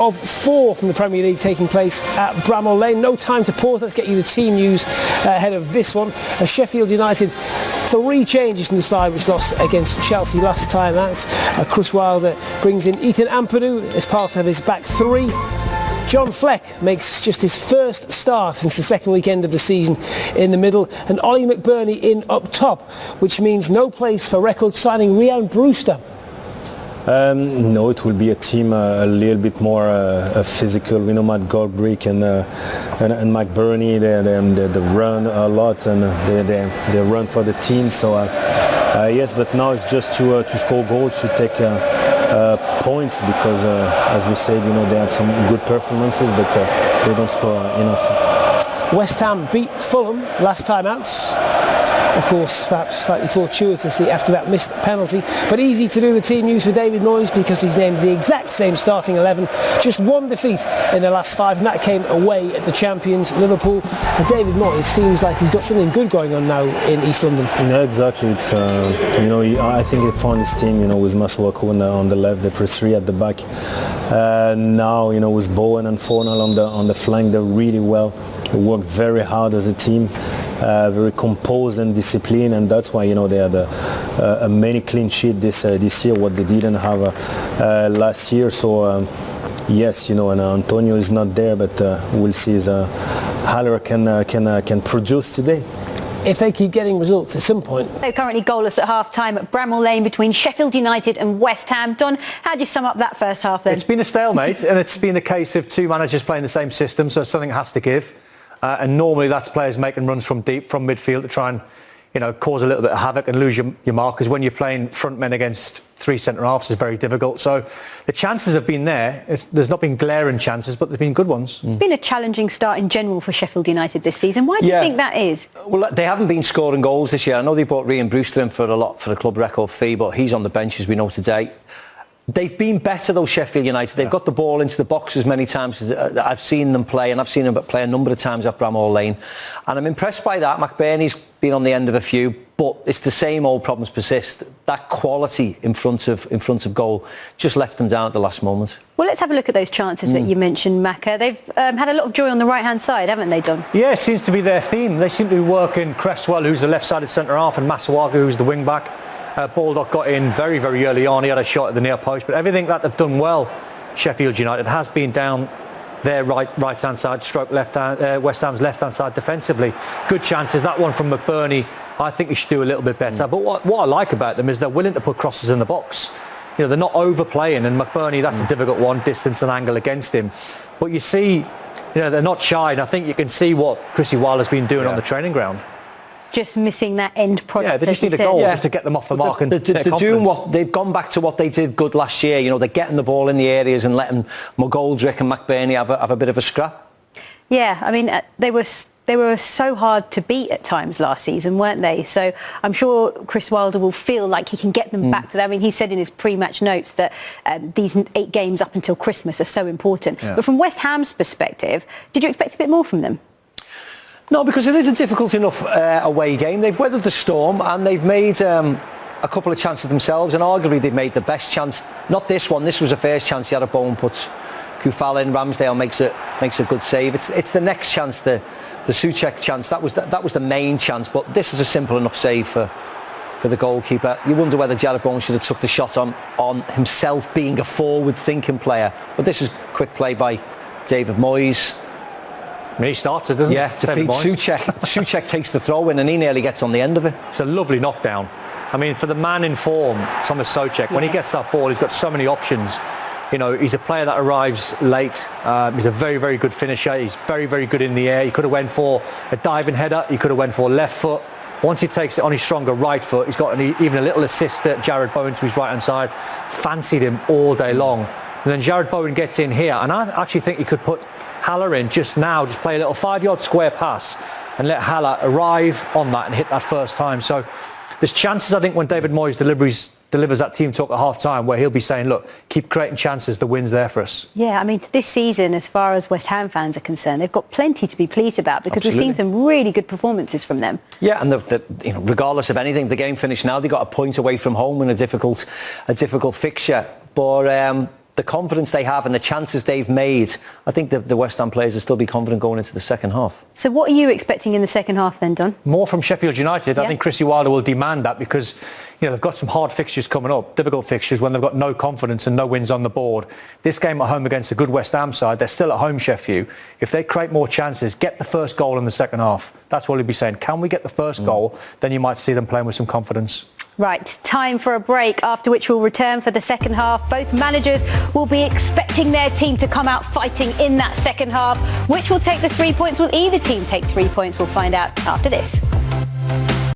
of 4 from the Premier League taking place at Bramall Lane. No time to pause. Let's get you the team news ahead of this one. Sheffield United, 3 changes from the side which lost against Chelsea last time out. Chris Wilder brings in Ethan Ampadu as part of his back 3. John Fleck makes just his first start since the second weekend of the season in the middle, and Ollie McBurney in up top, which means no place for record signing Rhian Brewster. No, it will be a team a little bit more physical. We know Matt Goldbrick and McBurney, they run a lot and they run for the team. So yes, but now it's just to score goals, to take points, because as we said, they have some good performances, but they don't score enough. West Ham beat Fulham last time out. Of course, perhaps slightly fortuitously after that missed penalty, but easy to do the team news for David Moyes because he's named the exact same starting 11. Just 1 defeat in the last 5, and that came away at the champions Liverpool. David Moyes seems like he's got something good going on now in East London. Yeah, exactly. It's I think he found his team. With Masuaku on the left, the press 3 at the back. Now with Bowen and Fornal on the flank, they're really well. They work very hard as a team. Very composed and disciplined, and that's why they had a many clean sheet this year, what they didn't have last year. So yes, and Antonio is not there, but we'll see if Haller can produce today. If they keep getting results at some point. They're currently goalless at half-time at Bramall Lane between Sheffield United and West Ham. Don, how do you sum up that first half then? It's been a stalemate, and it's been a case of 2 managers playing the same system, so something has to give. And normally that's players making runs from deep, from midfield to try and, cause a little bit of havoc and lose your mark, because when you're playing front men against 3 centre-halves, it's very difficult. So the chances have been there. There's not been glaring chances, but there's been good ones. It's been a challenging start in general for Sheffield United this season. Why do you think that is? Well, they haven't been scoring goals this year. I know they brought Rhian Brewster in for the club record fee, but he's on the bench, as we know today. They've been better though, Sheffield United. They've got the ball into the box as many times as I've seen them play, and I've seen them play a number of times at Bramall Lane, and I'm impressed by that. McBurney's been on the end of a few, but it's the same old problems persist. That quality in front of goal just lets them down at the last moment. Well, let's have a look at those chances that you mentioned, Macca. They've had a lot of joy on the right-hand side, haven't they, Don? Yeah, it seems to be their theme. They seem to be working Cresswell, who's the left-sided centre-half, and Masuaku, who's the wing-back. Baldock got in very, very early on. He had a shot at the near post, but everything that they've done well, Sheffield United, has been down their right-hand side, stroke West Ham's left-hand side defensively. Good chances. That one from McBurney, I think he should do a little bit better. But what I like about them is they're willing to put crosses in the box. They're not overplaying, and McBurney, that's a difficult one, distance and angle against him. But you see, they're not shy, and I think you can see what Chrissy Wilder's been doing on the training ground. Just missing that end product. Yeah, they just need a goal just to get them off the mark. They're doing they've gone back to what they did good last year. They're getting the ball in the areas and letting McGoldrick and McBurney have a bit of a scrap. Yeah, I mean, they were so hard to beat at times last season, weren't they? So I'm sure Chris Wilder will feel like he can get them back to that. I mean, he said in his pre-match notes that these 8 games up until Christmas are so important. Yeah. But from West Ham's perspective, did you expect a bit more from them? No, because it is a difficult enough away game. They've weathered the storm and they've made a couple of chances themselves, and arguably they've made the best chance. Not this one. This was a first chance. He had a Bowen puts Kufal in. Ramsdale makes a good save. It's the next chance, the Souček chance. That was the main chance. But this is a simple enough save for the goalkeeper. You wonder whether Jarrod Bowen should have took the shot on himself, being a forward-thinking player. But this is quick play by David Moyes. He started, doesn't he? Yeah, to feed Souček. Souček takes the throw in and he nearly gets on the end of it. It's a lovely knockdown. I mean, for the man in form, Thomas Souček, when he gets that ball, he's got so many options. He's a player that arrives late. He's a very, very good finisher. He's very, very good in the air. He could have went for a diving header. He could have went for left foot. Once he takes it on his stronger right foot, he's got even a little assist at Jarrod Bowen to his right-hand side. Fancied him all day long. And then Jarrod Bowen gets in here, and I actually think he could put Haller in just now, just play a little 5-yard square pass and let Haller arrive on that and hit that first time. So there's chances, I think, when David Moyes delivers that team talk at half-time, where he'll be saying, look, keep creating chances, the win's there for us. Yeah, I mean, this season, as far as West Ham fans are concerned, they've got plenty to be pleased about, because we've seen some really good performances from them. Yeah, and regardless of anything, the game finished now. They got a point away from home in a difficult fixture. But the confidence they have and the chances they've made, I think the West Ham players will still be confident going into the second half. So what are you expecting in the second half then, Don? More from Sheffield United. Yeah. I think Chrissy Wilder will demand that because they've got some hard fixtures coming up, difficult fixtures when they've got no confidence and no wins on the board. This game at home against a good West Ham side, they're still at home, Sheffield. If they create more chances, get the first goal in the second half. That's what he'll be saying. Can we get the first goal? Then you might see them playing with some confidence. Right, time for a break, after which we'll return for the second half. Both managers will be expecting their team to come out fighting in that second half. Which will take the 3 points? Will either team take 3 points? We'll find out after this.